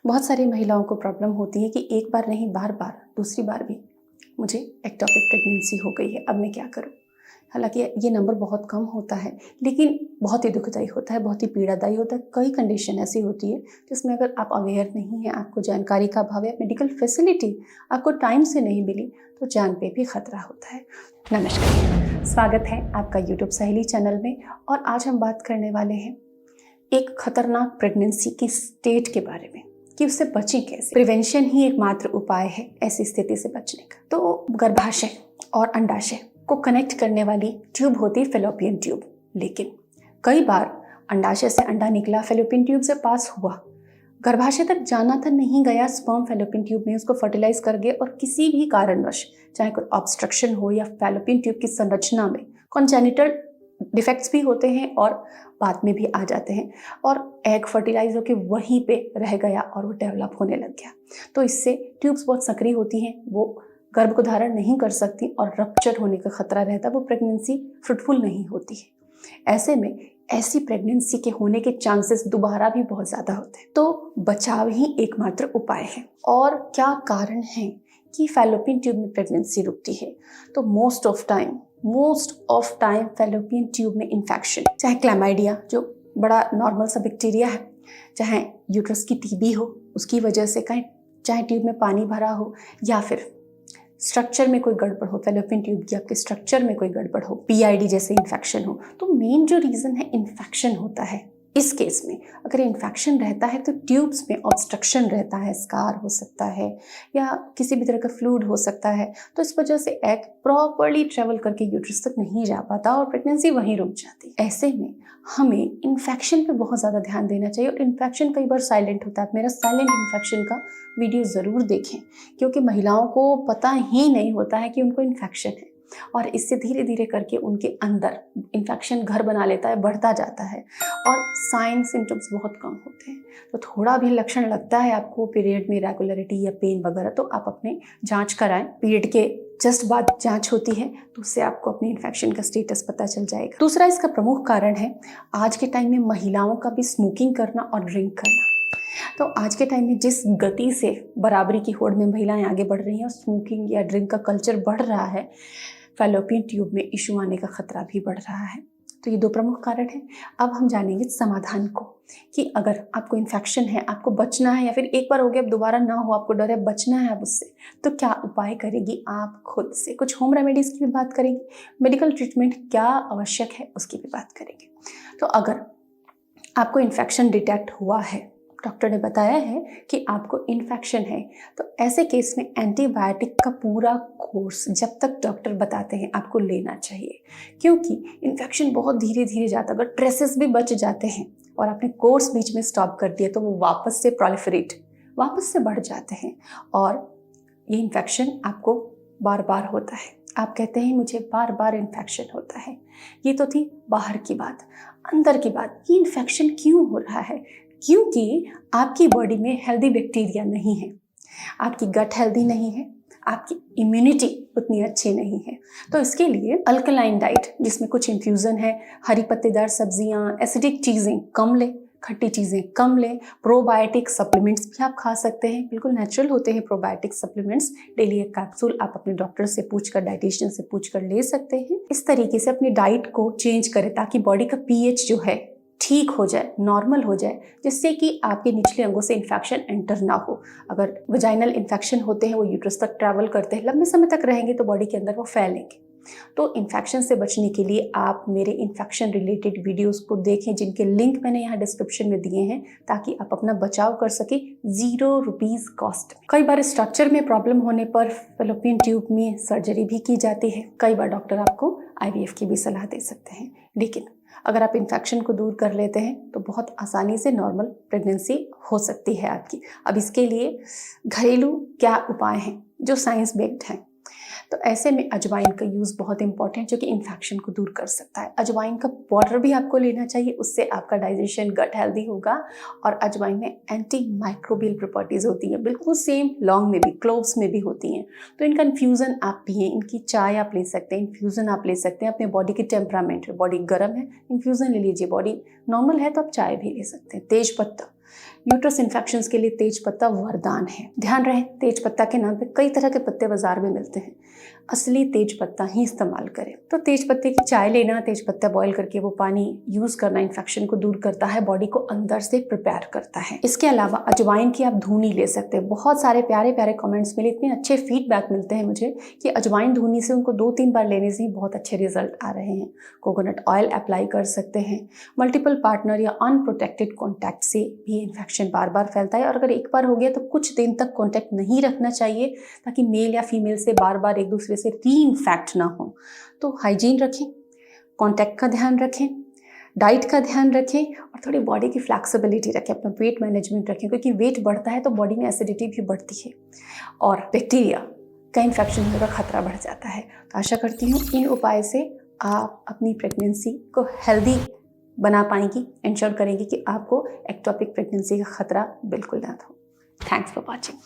बहुत सारी महिलाओं को प्रॉब्लम होती है कि एक बार नहीं बार बार दूसरी बार भी मुझे एक्टोपिक प्रेगनेंसी हो गई है, अब मैं क्या करूं। हालांकि ये नंबर बहुत कम होता है, लेकिन बहुत ही दुखदायी होता है, बहुत ही पीड़ादायी होता है। कई कंडीशन ऐसी होती है जिसमें अगर आप अवेयर नहीं हैं, आपको जानकारी का अभाव है, मेडिकल फैसिलिटी आपको टाइम से नहीं मिली, तो जान पे भी खतरा होता है। नमस्कार, स्वागत है आपका यूट्यूब सहेली चैनल में। और आज हम बात करने वाले हैं एक खतरनाक प्रेगनेंसी की स्टेट के बारे में कि उससे बचें कैसे। प्रिवेंशन ही एकमात्र उपाय है ऐसी स्थिति से बचने का। तो गर्भाशय और अंडाशय को कनेक्ट करने वाली ट्यूब होती है फैलोपियन ट्यूब, लेकिन कई बार अंडाशय से अंडा निकला, फैलोपियन ट्यूब से पास हुआ, गर्भाशय तक जाना था, नहीं गया, स्पर्म फैलोपियन ट्यूब में उसको फर्टिलाइज कर गया और किसी भी कारणवश, चाहे कोई ऑब्स्ट्रक्शन हो या फैलोपियन ट्यूब की संरचना में कॉन्जेनिटल डिफेक्ट्स भी होते हैं और बाद में भी आ जाते हैं, और एग फर्टिलाइज होकर वहीं पे रह गया और वो डेवलप होने लग गया, तो इससे ट्यूब्स बहुत सक्रिय होती हैं, वो गर्भ को धारण नहीं कर सकती और रप्चर होने का खतरा रहता है, वो प्रेगनेंसी फ्रूटफुल नहीं होती है। ऐसे में ऐसी प्रेगनेंसी के होने के चांसेस दोबारा भी बहुत ज़्यादा होते हैं। तो बचाव ही एकमात्र उपाय है। और क्या कारण है कि फैलोपियन ट्यूब में प्रेगनेंसी रुकती है? तो most of time fallopian tube में इन्फेक्शन, चाहे क्लैमाइडिया जो बड़ा नॉर्मल सा बैक्टीरिया है, चाहे यूट्रस की टीबी हो उसकी वजह से, कहीं चाहे ट्यूब में पानी भरा हो, या फिर स्ट्रक्चर में कोई गड़बड़ हो, फैलोपियन ट्यूब की आपके स्ट्रक्चर में कोई गड़बड़ हो, पीआईडी जैसे इन्फेक्शन हो, तो मेन जो रीज़न है इन्फेक्शन होता है। इस केस में अगर इन्फेक्शन रहता है तो ट्यूब्स में ऑब्स्ट्रक्शन रहता है, स्कार हो सकता है या किसी भी तरह का फ्लूइड हो सकता है, तो इस वजह से एग प्रॉपरली ट्रेवल करके यूट्रस तक नहीं जा पाता और प्रेगनेंसी वहीं रुक जाती है। ऐसे में हमें इन्फेक्शन पे बहुत ज़्यादा ध्यान देना चाहिए, और इन्फेक्शन कई बार साइलेंट होता है। मेरा साइलेंट इन्फेक्शन का वीडियो ज़रूर देखें, क्योंकि महिलाओं को पता ही नहीं होता है कि उनको इन्फेक्शन है, और इससे धीरे धीरे करके उनके अंदर इन्फेक्शन घर बना लेता है, बढ़ता जाता है, और साइन सिम्टम्स बहुत कम होते हैं। तो थोड़ा भी लक्षण लगता है आपको पीरियड में इरेगुलरिटी या पेन वगैरह, तो आप अपने जांच कराएं। पीरियड के जस्ट बाद जांच होती है, तो उससे आपको अपने इन्फेक्शन का स्टेटस पता चल जाएगा। दूसरा इसका प्रमुख कारण है आज के टाइम में महिलाओं का भी स्मोकिंग करना और ड्रिंक करना। तो आज के टाइम में जिस गति से बराबरी की होड़ में महिलाएं आगे बढ़ रही हैं और स्मोकिंग या ड्रिंक का कल्चर बढ़ रहा है, फैलोपियन ट्यूब में इशू आने का खतरा भी बढ़ रहा है। तो ये दो प्रमुख कारण हैं। अब हम जानेंगे समाधान को, कि अगर आपको इन्फेक्शन है, आपको बचना है, या फिर एक बार हो गया अब दोबारा ना हो, आपको डर है, बचना है अब उससे, तो क्या उपाय करेगी आप खुद से। कुछ होम रेमेडीज़ की भी बात करेंगे, मेडिकल ट्रीटमेंट क्या आवश्यक है उसकी भी बात करेंगे। तो अगर आपको इन्फेक्शन डिटेक्ट हुआ है, डॉक्टर ने बताया है कि आपको इन्फेक्शन है, तो ऐसे केस में एंटीबायोटिक का पूरा कोर्स जब तक डॉक्टर बताते हैं आपको लेना चाहिए, क्योंकि इन्फेक्शन बहुत धीरे धीरे जाता है। अगर ट्रेसेस भी बच जाते हैं और आपने कोर्स बीच में स्टॉप कर दिया, तो वो वापस से प्रोलिफरेट, वापस से बढ़ जाते हैं, और ये इन्फेक्शन आपको बार बार होता है। आप कहते हैं मुझे बार बार इन्फेक्शन होता है। ये तो थी बाहर की बात। अंदर की बात, ये इन्फेक्शन क्यों हो रहा है? क्योंकि आपकी बॉडी में हेल्दी बैक्टीरिया नहीं है, आपकी गट हेल्दी नहीं है, आपकी इम्यूनिटी उतनी अच्छी नहीं है। तो इसके लिए अल्कलाइन डाइट, जिसमें कुछ इन्फ्यूज़न है, हरी पत्तेदार सब्जियां, एसिडिक चीज़ें कम लें, खट्टी चीज़ें कम लें, प्रोबायोटिक सप्लीमेंट्स भी आप खा सकते हैं, बिल्कुल नेचुरल होते हैं प्रोबायोटिक सप्लीमेंट्स। डेली एक कैप्सूल आप अपने डॉक्टर से पूछकर, डाइटिशियन से पूछकर ले सकते हैं। इस तरीके से अपनी डाइट को चेंज करें ताकि बॉडी का पीएच जो है ठीक हो जाए, नॉर्मल हो जाए, जिससे कि आपके निचले अंगों से इन्फेक्शन एंटर ना हो। अगर वजाइनल इन्फेक्शन होते हैं, वो यूट्रस तक ट्रैवल करते हैं, लंबे समय तक रहेंगे तो बॉडी के अंदर वो फैलेंगे। तो इन्फेक्शन से बचने के लिए आप मेरे इन्फेक्शन रिलेटेड वीडियोस को देखें, जिनके लिंक मैंने यहाँ डिस्क्रिप्शन में दिए हैं, ताकि आप अपना बचाव कर सके ₹0 कॉस्ट। कई बार स्ट्रक्चर में प्रॉब्लम होने पर फैलोपियन ट्यूब में सर्जरी भी की जाती है। कई बार डॉक्टर आपको IVF की भी सलाह दे सकते हैं, लेकिन अगर आप इन्फेक्शन को दूर कर लेते हैं तो बहुत आसानी से नॉर्मल प्रेगनेंसी हो सकती है आपकी। अब इसके लिए घरेलू क्या उपाय हैं जो साइंस बेस्ड हैं? तो ऐसे में अजवाइन का यूज़ बहुत इंपॉर्टेंट, जो कि इन्फेक्शन को दूर कर सकता है। अजवाइन का पाउडर भी आपको लेना चाहिए, उससे आपका डाइजेशन, गट हेल्दी होगा। और अजवाइन में एंटी माइक्रोबियल प्रॉपर्टीज़ होती हैं, बिल्कुल सेम लौंग में भी, क्लोव्स में भी होती हैं। तो इनका इन्फ्यूज़न आप पिए, इनकी चाय आप ले सकते हैं, इन्फ्यूज़न आप ले सकते हैं। अपने बॉडी के टेम्परामेंट, बॉडी गर्म है, इन्फ्यूज़न ले लीजिए, बॉडी नॉर्मल है तो आप चाय भी ले सकते हैं। तेज पत्ता, यूट्रस इन्फेक्शंस के लिए तेज पत्ता वरदान है। ध्यान रहे, तेज पत्ता के नाम पे कई तरह के पत्ते बाजार में मिलते हैं, असली तेज पत्ता ही इस्तेमाल करें। तो तेज पत्ते की चाय लेना, तेज पत्ता बॉईल करके वो पानी यूज करना इन्फेक्शन को दूर करता है, बॉडी को अंदर से प्रिपेयर करता है। इसके अलावा अजवाइन की आप धुनी ले सकते हैं। बहुत सारे प्यारे प्यारे कमेंट्स मिले, इतने अच्छे फीडबैक मिलते हैं मुझे कि अजवाइन धुनी से उनको 2-3 बार लेने से ही बहुत अच्छे रिजल्ट आ रहे हैं। कोकोनट ऑयल अप्लाई कर सकते हैं। मल्टीपल पार्टनर या अनप्रोटेक्टेड कॉन्टैक्ट से भी इन्फेक्शन बार बार फैलता है, और अगर एक बार हो गया तो कुछ दिन तक कॉन्टैक्ट नहीं रखना चाहिए, ताकि मेल या फीमेल से बार बार एक दूसरे से री-इन्फेक्ट ना हो। तो हाइजीन रखें, कॉन्टैक्ट का ध्यान रखें, डाइट का ध्यान रखें, और थोड़ी बॉडी की फ्लैक्सिबिलिटी रखें, अपना वेट मैनेजमेंट रखें, क्योंकि वेट बढ़ता है तो बॉडी में एसिडिटी भी बढ़ती है और बैक्टीरिया का इन्फेक्शन होने का खतरा बढ़ जाता है। तो आशा करती हूँ इन उपाय से आप अपनी प्रेगनेंसी को हेल्दी बना पाएंगी, इंश्योर करेंगी कि आपको एक्टोपिक प्रेगनेंसी का खतरा बिल्कुल ना हो। Thanks for watching.